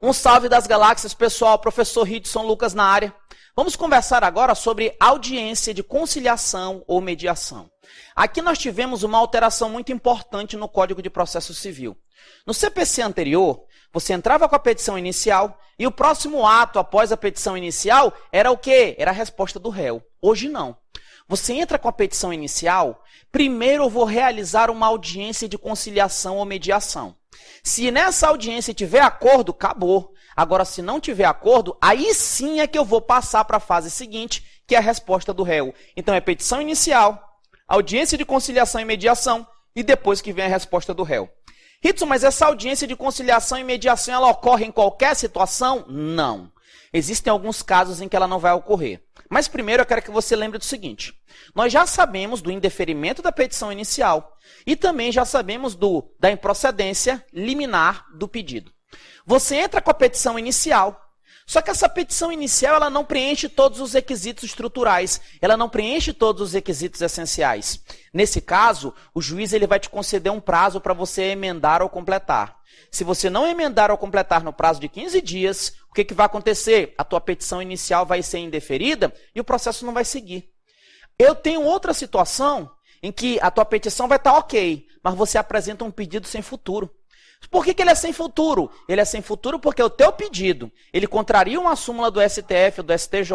Um salve das galáxias, pessoal. Professor Ridson Lucas na área. Vamos conversar agora sobre audiência de conciliação ou mediação. Aqui nós tivemos uma alteração muito importante no Código de Processo Civil. No CPC anterior, você entrava com a petição inicial e o próximo ato após a petição inicial era o quê? Era a resposta do réu. Hoje não. Você entra com a petição inicial, primeiro eu vou realizar uma audiência de conciliação ou mediação. Se nessa audiência tiver acordo, acabou. Agora, se não tiver acordo, aí sim é que eu vou passar para a fase seguinte, que é a resposta do réu. Então, é petição inicial, audiência de conciliação e mediação, e depois que vem a resposta do réu. Ridson, mas essa audiência de conciliação e mediação, ela ocorre em qualquer situação? Não. Existem alguns casos em que ela não vai ocorrer. Mas primeiro eu quero que você lembre do seguinte. Nós já sabemos do indeferimento da petição inicial e também já sabemos da improcedência liminar do pedido. Você entra com a petição inicial, só que essa petição inicial ela não preenche todos os requisitos estruturais, ela não preenche todos os requisitos essenciais. Nesse caso, o juiz ele vai te conceder um prazo para você emendar ou completar. Se você não emendar ou completar no prazo de 15 dias, o que vai acontecer? A tua petição inicial vai ser indeferida e o processo não vai seguir. Eu tenho outra situação em que a tua petição vai estar ok, mas você apresenta um pedido sem futuro. Por que ele é sem futuro? Ele é sem futuro porque o teu pedido, ele contraria uma súmula do STF ou do STJ,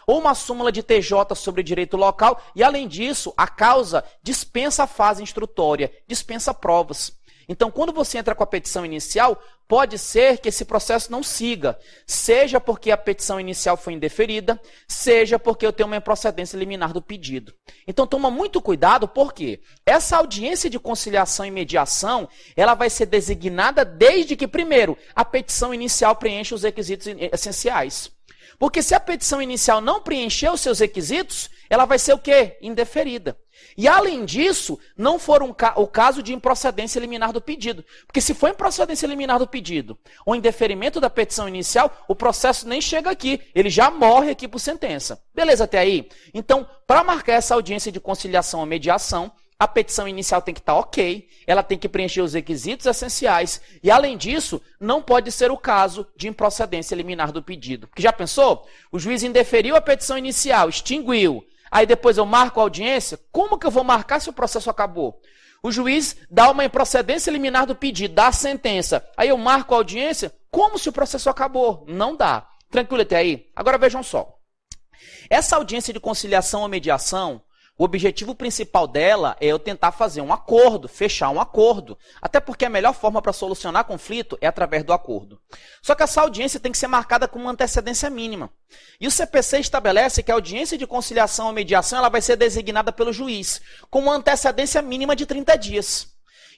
ou uma súmula de TJ sobre direito local, e além disso, a causa dispensa a fase instrutória, dispensa provas. Então, quando você entra com a petição inicial, pode ser que esse processo não siga, seja porque a petição inicial foi indeferida, seja porque eu tenho uma improcedência liminar do pedido. Então, toma muito cuidado, porque essa audiência de conciliação e mediação, ela vai ser designada desde que, primeiro, a petição inicial preencha os requisitos essenciais. Porque se a petição inicial não preencher os seus requisitos, ela vai ser o quê? Indeferida. E, além disso, não for o caso de improcedência liminar do pedido. Porque se for improcedência liminar do pedido ou indeferimento da petição inicial, o processo nem chega aqui, ele já morre aqui por sentença. Beleza até aí? Então, para marcar essa audiência de conciliação ou mediação, a petição inicial tem que estar ok, ela tem que preencher os requisitos essenciais e, além disso, não pode ser o caso de improcedência liminar do pedido. Porque já pensou? O juiz indeferiu a petição inicial, extinguiu, aí depois eu marco a audiência? Como que eu vou marcar se o processo acabou? O juiz dá uma improcedência liminar do pedido, dá a sentença, aí eu marco a audiência? Como se o processo acabou? Não dá. Tranquilo até aí? Agora vejam só. Essa audiência de conciliação ou mediação, o objetivo principal dela é eu tentar fazer um acordo, fechar um acordo. Até porque a melhor forma para solucionar conflito é através do acordo. Só que essa audiência tem que ser marcada com uma antecedência mínima. E o CPC estabelece que a audiência de conciliação ou mediação ela vai ser designada pelo juiz, com uma antecedência mínima de 30 dias.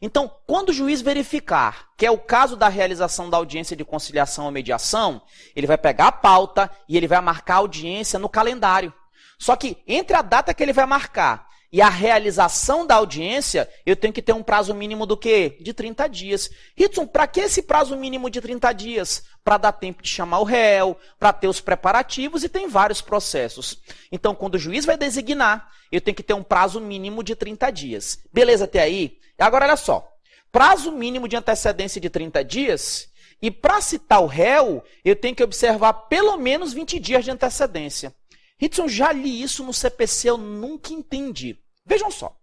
Então, quando o juiz verificar que é o caso da realização da audiência de conciliação ou mediação, ele vai pegar a pauta e ele vai marcar a audiência no calendário. Só que entre a data que ele vai marcar e a realização da audiência, eu tenho que ter um prazo mínimo do quê? De 30 dias. Ridson, para que esse prazo mínimo de 30 dias? Para dar tempo de chamar o réu, para ter os preparativos e tem vários processos. Então, quando o juiz vai designar, eu tenho que ter um prazo mínimo de 30 dias. Beleza até aí? Agora, olha só. Prazo mínimo de antecedência de 30 dias e para citar o réu, eu tenho que observar pelo menos 20 dias de antecedência. Ridson, já li isso no CPC, eu nunca entendi. Vejam só.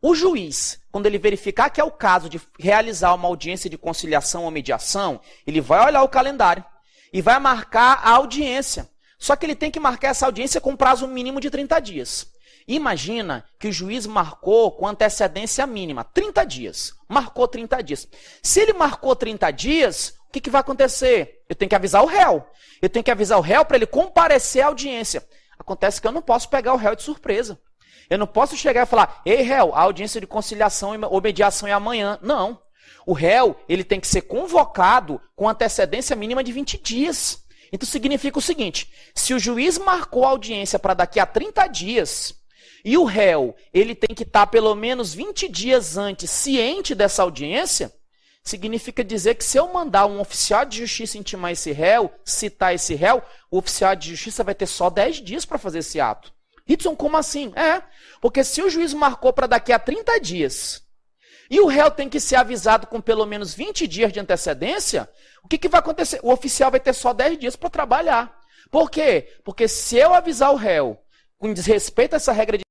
O juiz, quando ele verificar que é o caso de realizar uma audiência de conciliação ou mediação, ele vai olhar o calendário e vai marcar a audiência. Só que ele tem que marcar essa audiência com prazo mínimo de 30 dias. Imagina que o juiz marcou com antecedência mínima, 30 dias. Marcou 30 dias. Se ele marcou 30 dias, o que vai acontecer? Eu tenho que avisar o réu. Eu tenho que avisar o réu para ele comparecer à audiência. Acontece que eu não posso pegar o réu de surpresa. Eu não posso chegar e falar, ei, réu, a audiência de conciliação ou mediação é amanhã. Não. O réu ele tem que ser convocado com antecedência mínima de 20 dias. Então significa o seguinte, se o juiz marcou a audiência para daqui a 30 dias e o réu ele tem que estar pelo menos 20 dias antes ciente dessa audiência, significa dizer que se eu mandar um oficial de justiça intimar esse réu, citar esse réu, o oficial de justiça vai ter só 10 dias para fazer esse ato. Ridson, como assim? Porque se o juiz marcou para daqui a 30 dias e o réu tem que ser avisado com pelo menos 20 dias de antecedência, o que vai acontecer? O oficial vai ter só 10 dias para trabalhar. Por quê? Porque se eu avisar o réu com desrespeito a essa regra de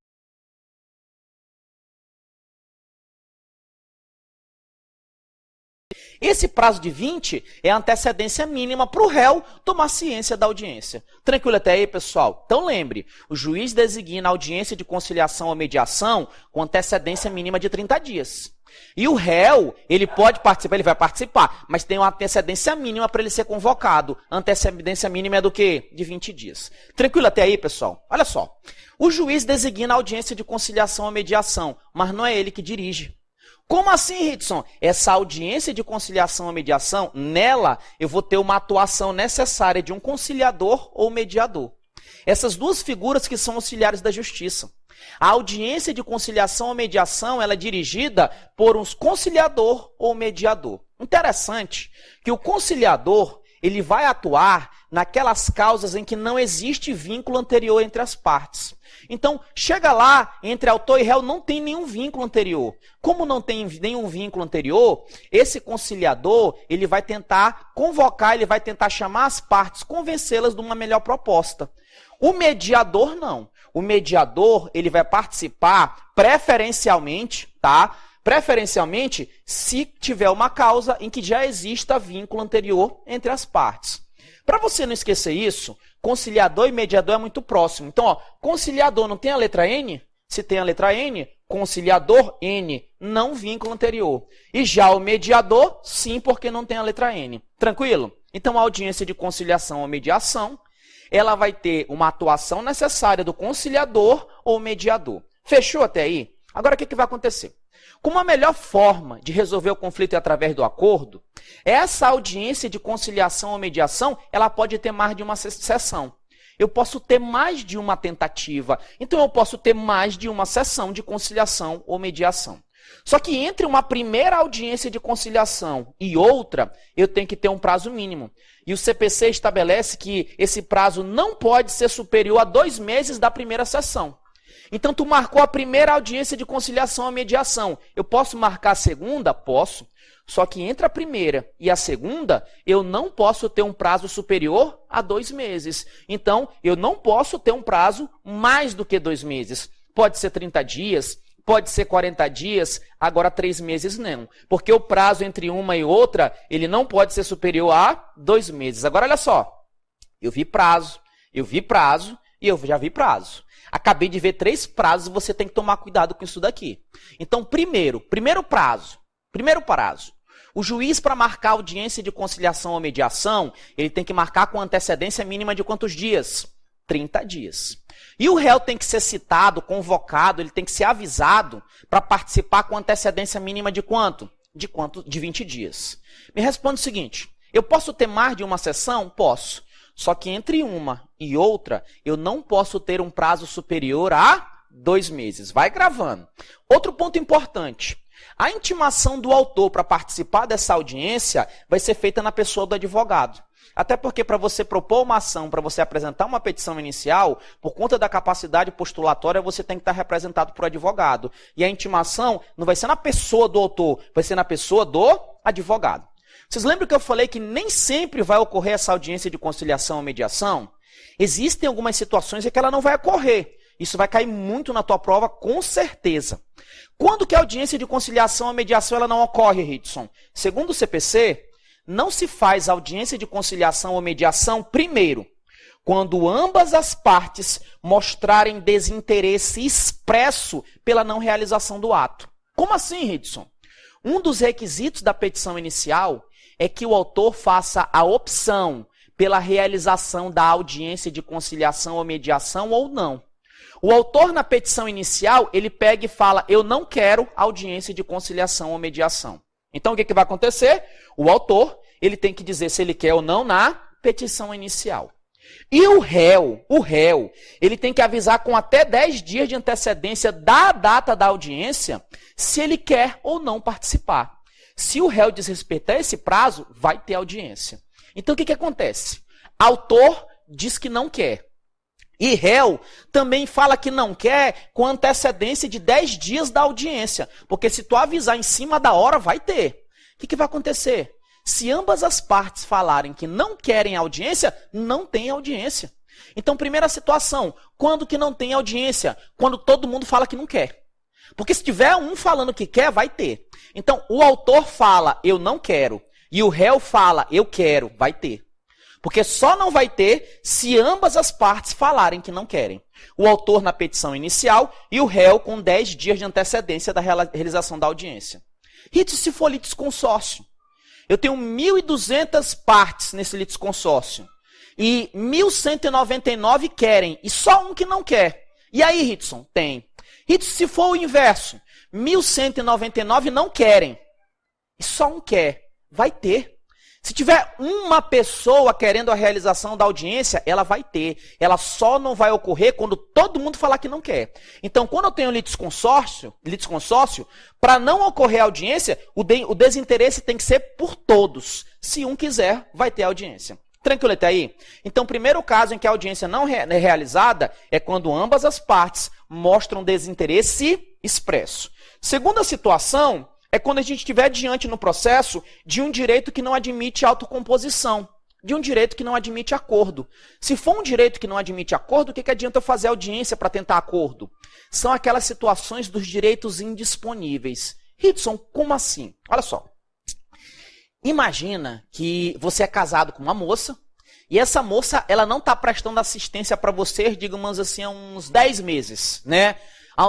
esse prazo de 20 é a antecedência mínima para o réu tomar ciência da audiência. Tranquilo até aí, pessoal? Então lembre, o juiz designa a audiência de conciliação ou mediação com antecedência mínima de 30 dias. E o réu, ele pode participar, ele vai participar, mas tem uma antecedência mínima para ele ser convocado. A antecedência mínima é do quê? De 20 dias. Tranquilo até aí, pessoal? Olha só. O juiz designa a audiência de conciliação ou mediação, mas não é ele que dirige. Como assim, Ritson? Essa audiência de conciliação ou mediação, nela eu vou ter uma atuação necessária de um conciliador ou mediador. Essas duas figuras que são auxiliares da justiça. A audiência de conciliação ou mediação ela é dirigida por um conciliador ou mediador. Interessante que o conciliador ele vai atuar naquelas causas em que não existe vínculo anterior entre as partes. Então, chega lá, entre autor e réu não tem nenhum vínculo anterior. Como não tem nenhum vínculo anterior, esse conciliador, ele vai tentar convocar, ele vai tentar chamar as partes, convencê-las de uma melhor proposta. O mediador, não. O mediador, ele vai participar preferencialmente, tá? Preferencialmente, se tiver uma causa em que já exista vínculo anterior entre as partes. Para você não esquecer isso, conciliador e mediador é muito próximo. Então, ó, conciliador não tem a letra N? Se tem a letra N, conciliador, N, não vínculo anterior. E já o mediador, sim, porque não tem a letra N. Tranquilo? Então, a audiência de conciliação ou mediação, ela vai ter uma atuação necessária do conciliador ou mediador. Fechou até aí? Agora, o que vai acontecer? Como a melhor forma de resolver o conflito é através do acordo, essa audiência de conciliação ou mediação, ela pode ter mais de uma sessão. Eu posso ter mais de uma tentativa, então eu posso ter mais de uma sessão de conciliação ou mediação. Só que entre uma primeira audiência de conciliação e outra, eu tenho que ter um prazo mínimo. E o CPC estabelece que esse prazo não pode ser superior a 2 meses da primeira sessão. Então, tu marcou a primeira audiência de conciliação ou mediação. Eu posso marcar a segunda? Posso. Só que entre a primeira e a segunda, eu não posso ter um prazo superior a 2 meses. Então, eu não posso ter um prazo mais do que 2 meses. Pode ser 30 dias, pode ser 40 dias, agora 3 meses não. Porque o prazo entre uma e outra, ele não pode ser superior a 2 meses. Agora, olha só. Eu vi prazo e eu já vi prazo. Acabei de ver 3 prazos, você tem que tomar cuidado com isso daqui. Então, primeiro prazo. O juiz, para marcar audiência de conciliação ou mediação, ele tem que marcar com antecedência mínima de quantos dias? 30 dias. E o réu tem que ser citado, convocado, ele tem que ser avisado para participar com antecedência mínima de quanto? De 20 dias. Me responde o seguinte, eu posso ter mais de uma sessão? Posso. Só que entre uma e outra, eu não posso ter um prazo superior a 2 meses. Vai gravando. Outro ponto importante. A intimação do autor para participar dessa audiência vai ser feita na pessoa do advogado. Até porque para você propor uma ação, para você apresentar uma petição inicial, por conta da capacidade postulatória, você tem que estar representado por advogado. E a intimação não vai ser na pessoa do autor, vai ser na pessoa do advogado. Vocês lembram que eu falei que nem sempre vai ocorrer essa audiência de conciliação ou mediação? Existem algumas situações em que ela não vai ocorrer. Isso vai cair muito na tua prova, com certeza. Quando que a audiência de conciliação ou mediação ela não ocorre, Ritson? Segundo o CPC, não se faz audiência de conciliação ou mediação, primeiro, quando ambas as partes mostrarem desinteresse expresso pela não realização do ato. Como assim, Ritson? Um dos requisitos da petição inicial é que o autor faça a opção pela realização da audiência de conciliação ou mediação ou não. O autor, na petição inicial, ele pega e fala, eu não quero audiência de conciliação ou mediação. Então, o que vai acontecer? O autor, ele tem que dizer se ele quer ou não na petição inicial. E o réu, ele tem que avisar com até 10 dias de antecedência da data da audiência se ele quer ou não participar. Se o réu desrespeitar esse prazo, vai ter audiência. Então, o que acontece? Autor diz que não quer. E réu também fala que não quer com antecedência de 10 dias da audiência. Porque se tu avisar em cima da hora, vai ter. O que vai acontecer? Se ambas as partes falarem que não querem audiência, não tem audiência. Então, primeira situação, quando que não tem audiência? Quando todo mundo fala que não quer. Porque se tiver um falando que quer, vai ter. Então, o autor fala, eu não quero, e o réu fala, eu quero, vai ter. Porque só não vai ter se ambas as partes falarem que não querem. O autor na petição inicial e o réu com 10 dias de antecedência da realização da audiência. E se for litisconsórcio? Eu tenho 1.200 partes nesse litisconsórcio. E 1.199 querem, e só um que não quer. E aí, Ritson? Tem. Ritson, se for o inverso, 1.199 não querem, e só um quer, vai ter. Se tiver uma pessoa querendo a realização da audiência, ela vai ter. Ela só não vai ocorrer quando todo mundo falar que não quer. Então, quando eu tenho litisconsórcio, para não ocorrer a audiência, o desinteresse tem que ser por todos. Se um quiser, vai ter audiência. Tranquilo até aí? Então, o primeiro caso em que a audiência não é realizada é quando ambas as partes mostram desinteresse expresso. Segunda situação é quando a gente estiver diante no processo de um direito que não admite autocomposição, de um direito que não admite acordo. Se for um direito que não admite acordo, o que adianta eu fazer audiência para tentar acordo? São aquelas situações dos direitos indisponíveis. Ritson, como assim? Olha só. Imagina que você é casado com uma moça e essa moça ela não está prestando assistência para você, digamos assim, há uns 10 meses, né?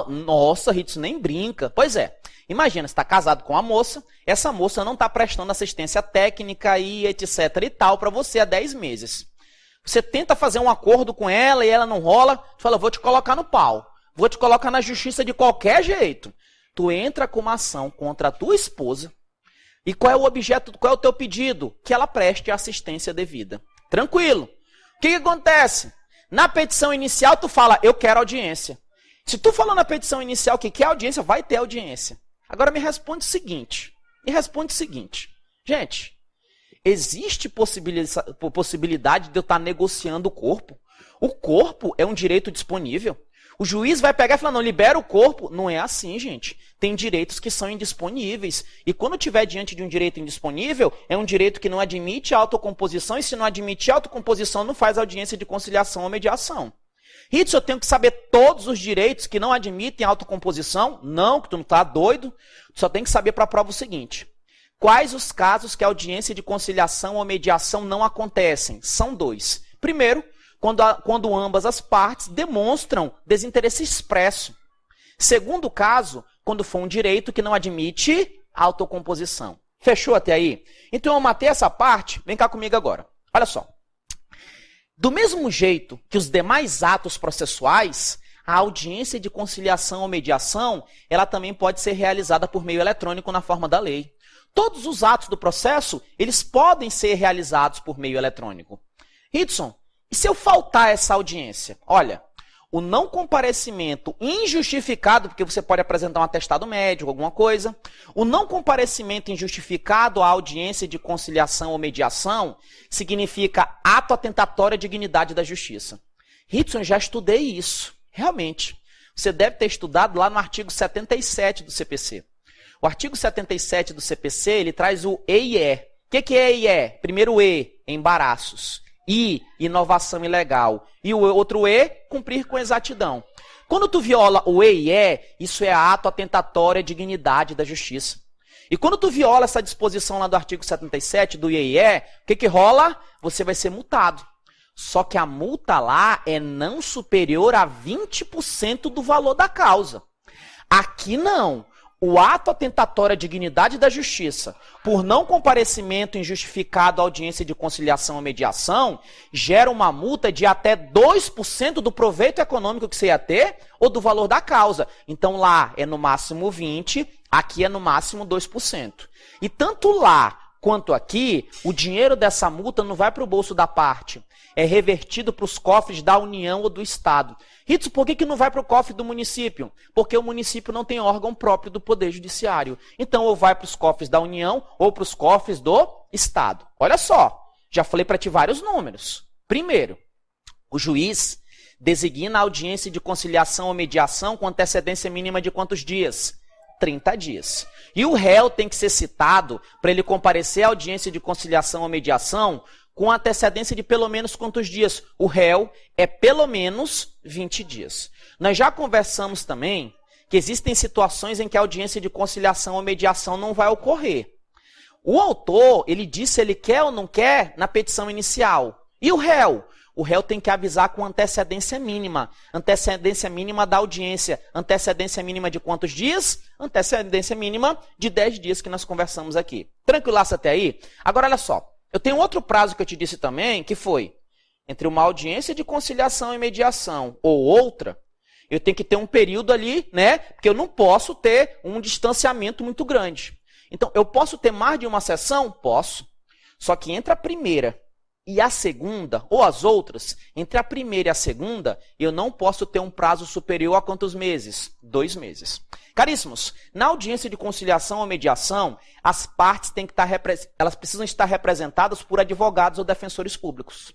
Nossa, Ritson, nem brinca. Pois é. Imagina, você está casado com uma moça, essa moça não está prestando assistência técnica e etc e tal para você há 10 meses. Você tenta fazer um acordo com ela e ela não rola, tu fala, vou te colocar no pau, vou te colocar na justiça de qualquer jeito. Tu entra com uma ação contra a tua esposa e qual é o objeto, qual é o teu pedido? Que ela preste a assistência devida. Tranquilo. O que acontece? Na petição inicial tu fala, eu quero audiência. Se tu falou na petição inicial que quer audiência, vai ter audiência. Agora me responde o seguinte. Gente, existe possibilidade de eu estar negociando o corpo? O corpo é um direito disponível. O juiz vai pegar e falar, não, libera o corpo. Não é assim, gente. Tem direitos que são indisponíveis. E quando estiver diante de um direito indisponível, é um direito que não admite autocomposição. E se não admite autocomposição, não faz audiência de conciliação ou mediação. Ritson, eu tenho que saber todos os direitos que não admitem autocomposição? Não, que tu não está doido. Tu só tem que saber para a prova o seguinte. Quais os casos que a audiência de conciliação ou mediação não acontecem? São 2. Primeiro, quando ambas as partes demonstram desinteresse expresso. Segundo caso, quando for um direito que não admite autocomposição. Fechou até aí? Então eu matei essa parte. Vem cá comigo agora. Olha só. Do mesmo jeito que os demais atos processuais, a audiência de conciliação ou mediação, ela também pode ser realizada por meio eletrônico na forma da lei. Todos os atos do processo, eles podem ser realizados por meio eletrônico. Ritson, e se eu faltar essa audiência? Olha, o não comparecimento injustificado, porque você pode apresentar um atestado médico, alguma coisa, o não comparecimento injustificado à audiência de conciliação ou mediação significa ato atentatório à dignidade da justiça. Ritson, já estudei isso. Realmente. Você deve ter estudado lá no artigo 77 do CPC. O artigo 77 do CPC, ele traz o E e E. O que é E e E? Primeiro E, embaraços. I, inovação ilegal. E o outro E, cumprir com exatidão. Quando tu viola o E e E, isso é ato atentatório à dignidade da justiça. E quando tu viola essa disposição lá do artigo 77 do E e E, o que rola? Você vai ser multado. Só que a multa lá é não superior a 20% do valor da causa. Aqui não. O ato atentatório à dignidade da justiça, por não comparecimento injustificado à audiência de conciliação ou mediação, gera uma multa de até 2% do proveito econômico que você ia ter ou do valor da causa. Então lá é no máximo 20%, aqui é no máximo 2%. E tanto lá quanto aqui, o dinheiro dessa multa não vai para o bolso da parte, é revertido para os cofres da União ou do Estado. Ritson, por que não vai para o cofre do município? Porque o município não tem órgão próprio do Poder Judiciário. Então, ou vai para os cofres da União ou para os cofres do Estado. Olha só, já falei para ti vários números. Primeiro, o juiz designa a audiência de conciliação ou mediação com antecedência mínima de quantos dias? 30 dias. E o réu tem que ser citado para ele comparecer à audiência de conciliação ou mediação com antecedência de pelo menos quantos dias? O réu é pelo menos 20 dias. Nós já conversamos também que existem situações em que a audiência de conciliação ou mediação não vai ocorrer. O autor, ele diz se ele quer ou não quer na petição inicial. E o réu? O réu tem que avisar com antecedência mínima. Antecedência mínima da audiência. Antecedência mínima de quantos dias? Antecedência mínima de 10 dias que nós conversamos aqui. Tranquilaço até aí? Agora, olha só. Eu tenho outro prazo que eu te disse também, que foi entre uma audiência de conciliação e mediação ou outra, eu tenho que ter um período ali, né? Porque eu não posso ter um distanciamento muito grande. Então, eu posso ter mais de uma sessão? Posso. Só que entre a primeira e a segunda, ou as outras, entre a primeira e a segunda, eu não posso ter um prazo superior a quantos meses? 2 meses. Caríssimos, na audiência de conciliação ou mediação, as partes têm que elas precisam estar representadas por advogados ou defensores públicos.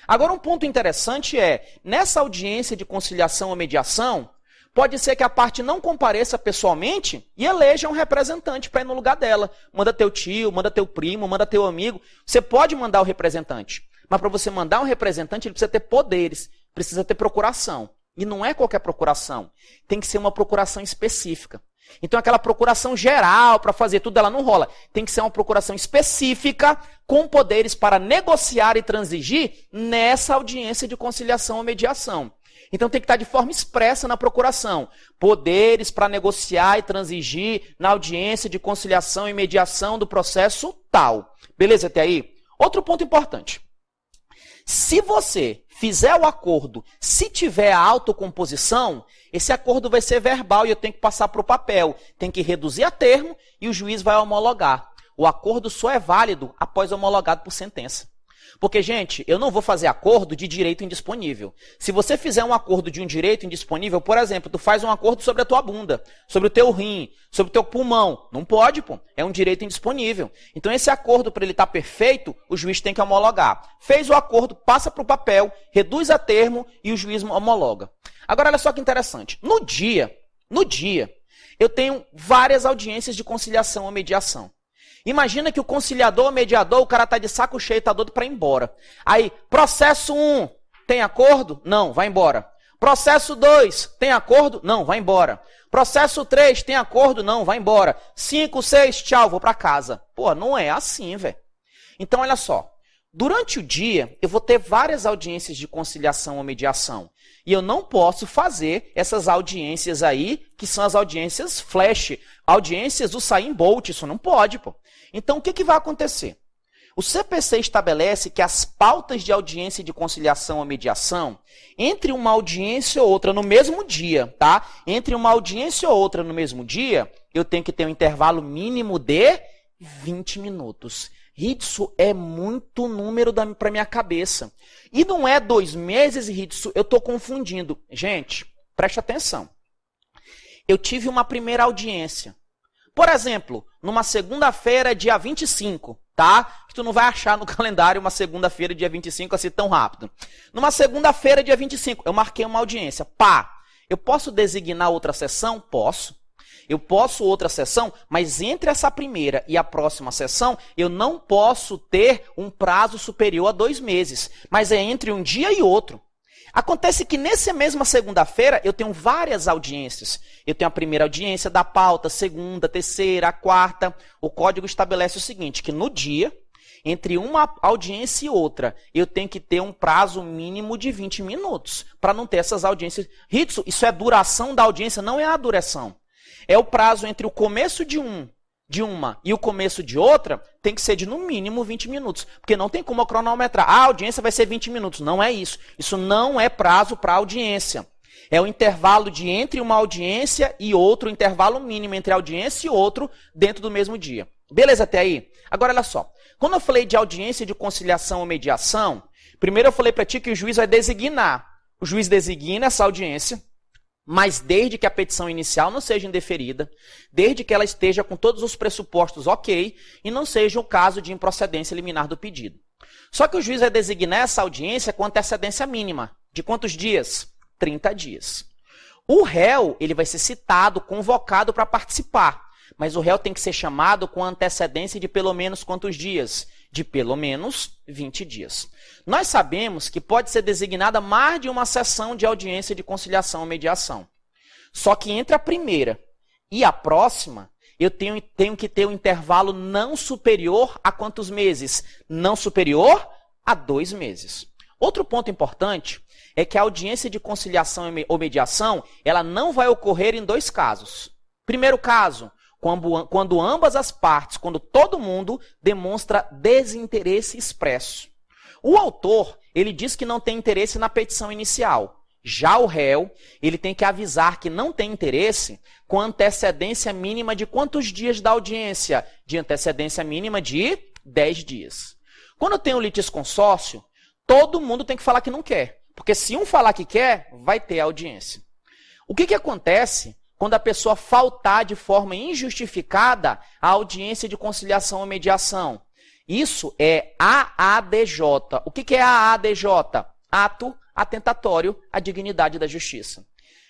Agora, um ponto interessante é, nessa audiência de conciliação ou mediação, pode ser que a parte não compareça pessoalmente e eleja um representante para ir no lugar dela. Manda teu tio, manda teu primo, manda teu amigo. Você pode mandar o representante. Mas para você mandar um representante, ele precisa ter poderes, precisa ter procuração. E não é qualquer procuração. Tem que ser uma procuração específica. Então aquela procuração geral para fazer tudo, ela não rola. Tem que ser uma procuração específica com poderes para negociar e transigir nessa audiência de conciliação ou mediação. Então tem que estar de forma expressa na procuração. Poderes para negociar e transigir na audiência de conciliação e mediação do processo tal. Beleza até aí? Outro ponto importante. Se você fizer o acordo, se tiver a autocomposição, esse acordo vai ser verbal e eu tenho que passar para o papel. Tem que reduzir a termo e o juiz vai homologar. O acordo só é válido após homologado por sentença. Porque, gente, eu não vou fazer acordo de direito indisponível. Se você fizer um acordo de um direito indisponível, por exemplo, tu faz um acordo sobre a tua bunda, sobre o teu rim, sobre o teu pulmão. Não pode, pô. É um direito indisponível. Então, esse acordo, para ele estar perfeito, o juiz tem que homologar. Fez o acordo, passa para o papel, reduz a termo e o juiz homologa. Agora, olha só que interessante. No dia, eu tenho várias audiências de conciliação ou mediação. Imagina que o conciliador ou mediador, o cara tá de saco cheio, tá doido para ir embora. Aí, processo 1, tem acordo? Não, vai embora. Processo 2, tem acordo? Não, vai embora. Processo 3, tem acordo? Não, vai embora. 5, 6, tchau, vou para casa. Pô, não é assim, velho. Então, olha só. Durante o dia, eu vou ter várias audiências de conciliação ou mediação. E eu não posso fazer essas audiências aí, que são as audiências flash, audiências do Usain Bolt, isso não pode, pô. Então, o que vai acontecer? O CPC estabelece que as pautas de audiência de conciliação ou mediação, entre uma audiência ou outra no mesmo dia, tá? Entre uma audiência ou outra no mesmo dia, eu tenho que ter um intervalo mínimo de 20 minutos. Ritsu é muito número para minha cabeça. E não é 2 meses, Ritsu, eu estou confundindo. Gente, preste atenção. Eu tive uma primeira audiência. Por exemplo, numa segunda-feira, dia 25, tá? Que tu não vai achar no calendário uma segunda-feira, dia 25, assim tão rápido. Numa segunda-feira, dia 25, eu marquei uma audiência. Pá! Eu posso designar outra sessão? Posso. Eu posso outra sessão, mas entre essa primeira e a próxima sessão, eu não posso ter um prazo superior a 2 meses. Mas é entre um dia e outro. Acontece que nessa mesma segunda-feira eu tenho várias audiências. Eu tenho a primeira audiência da pauta, segunda, terceira, a quarta. O código estabelece o seguinte, que no dia, entre uma audiência e outra, eu tenho que ter um prazo mínimo de 20 minutos para não ter essas audiências. Ritsu, isso é duração da audiência, não é a duração. É o prazo entre o começo de uma e o começo de outra, tem que ser de no mínimo 20 minutos. Porque não tem como eu cronometrar. A audiência vai ser 20 minutos. Não é isso. Isso não é prazo para audiência. É o intervalo de entre uma audiência e outro, o intervalo mínimo entre audiência e outro dentro do mesmo dia. Beleza até aí? Agora, olha só. Quando eu falei de audiência de conciliação ou mediação, primeiro eu falei para ti que o juiz vai designar. O juiz designa essa audiência, mas desde que a petição inicial não seja indeferida, desde que ela esteja com todos os pressupostos ok, e não seja o caso de improcedência liminar do pedido. Só que o juiz vai designar essa audiência com antecedência mínima. De quantos dias? 30 dias. O réu, ele vai ser citado, convocado para participar. Mas o réu tem que ser chamado com antecedência de pelo menos quantos dias? De pelo menos 20 dias. Nós sabemos que pode ser designada mais de uma sessão de audiência de conciliação ou mediação. Só que entre a primeira e a próxima, eu tenho que ter um intervalo não superior a quantos meses? Não superior a 2 meses. Outro ponto importante é que a audiência de conciliação ou mediação, ela não vai ocorrer em 2 casos. Primeiro caso, quando ambas as partes, quando todo mundo demonstra desinteresse expresso. O autor, ele diz que não tem interesse na petição inicial. Já o réu, ele tem que avisar que não tem interesse com antecedência mínima de quantos dias da audiência? De antecedência mínima de 10 dias. Quando tem o litisconsórcio, todo mundo tem que falar que não quer. Porque se um falar que quer, vai ter audiência. O que acontece quando a pessoa faltar de forma injustificada à audiência de conciliação ou mediação? Isso é AADJ. O que é AADJ? Ato atentatório à dignidade da justiça.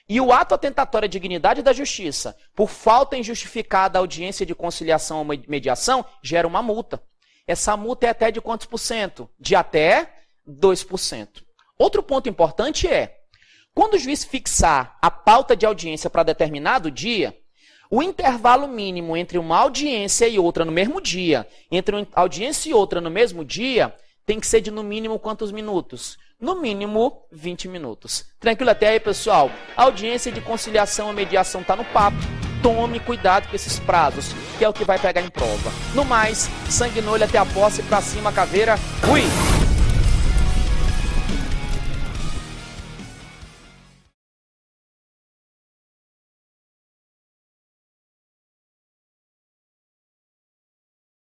E o ato atentatório à dignidade da justiça, por falta injustificada à audiência de conciliação ou mediação, gera uma multa. Essa multa é até de quantos por cento? De até 2%. Outro ponto importante é, quando o juiz fixar a pauta de audiência para determinado dia, o intervalo mínimo entre uma audiência e outra no mesmo dia, entre uma audiência e outra no mesmo dia, tem que ser de no mínimo quantos minutos? No mínimo 20 minutos. Tranquilo até aí, pessoal? A audiência de conciliação ou mediação está no papo. Tome cuidado com esses prazos, que é o que vai pegar em prova. No mais, sangue no olho até a posse, pra cima, caveira. Fui!